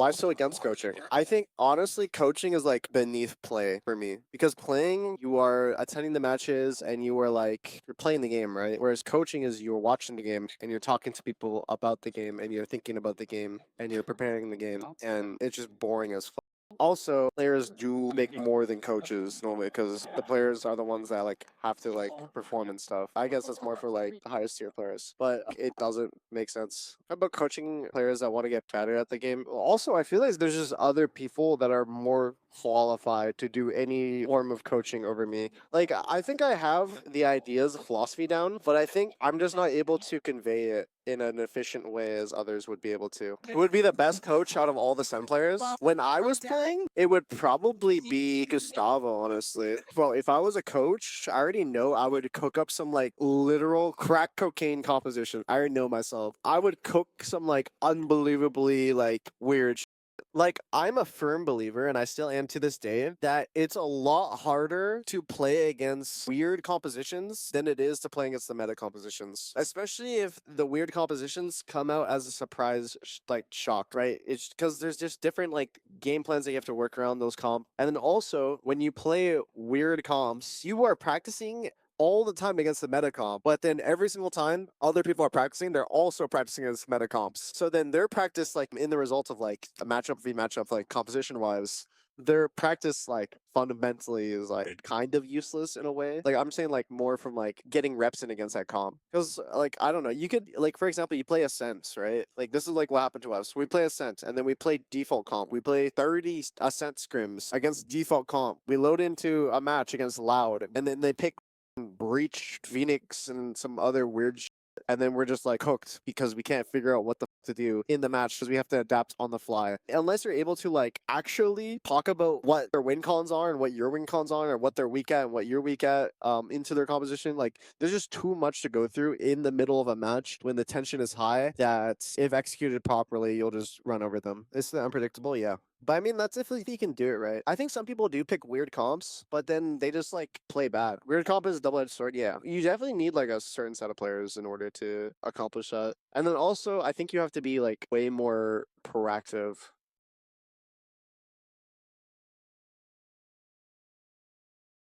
why so against coaching? I think honestly, coaching is like beneath play for me because playing, you are attending the matches and you are like you're playing the game, right? Whereas coaching is you're watching the game and you're talking to people about the game and you're thinking about the game and you're preparing the game and it's just boring as fuck. Also, players do make more than coaches normally because the players are the ones that like have to like perform and stuff. I guess that's more for like the highest tier players, but it doesn't make sense. How about coaching players that want to get better at the game? Also, I feel like there's just other people that are more qualified to do any form of coaching over me. Like, I think I have the ideas, philosophy down, but I think I'm just not able to convey it in an efficient way as others would be able to. Who would be the best coach out of all the Sen players? When I was playing, it would probably be Gustavo, honestly. Well, if I was a coach, I already know I would cook up some like literal crack cocaine composition. I already know myself. I would cook some like unbelievably like weird like I'm a firm believer and I still am to this day that it's a lot harder to play against weird compositions than it is to play against the meta compositions, especially if the weird compositions come out as a surprise like shock, right? It's because there's just different like game plans that you have to work around those comp, and then also when you play weird comps you are practicing all the time against the meta comp, but then every single time other people are practicing, they're also practicing against meta comps. So then their practice, like in the result of like a matchup v matchup, like composition wise, their practice like fundamentally is like kind of useless in a way. Like I'm saying like more from like getting reps in against that comp. Because like I don't know, you could like for example, you play Ascent, right? Like this is like what happened to us. We play Ascent and then we play default comp. We play 30 Ascent scrims against default comp. We load into a match against Loud and then they pick Breach, Phoenix, and some other weird shit. And then we're just like hooked because we can't figure out what the to do in the match because we have to adapt on the fly. Unless you're able to like actually talk about what their win cons are and what your win cons are and what they're weak at and what you're weak at into their composition, like there's just too much to go through in the middle of a match when the tension is high that if executed properly, you'll just run over them. It's unpredictable, yeah. But I mean, that's if you can do it right. I think some people do pick weird comps, but then they just like play bad. Weird comp is a double-edged sword. Yeah, you definitely need like a certain set of players in order to accomplish that. And then also, I think you have to be like way more proactive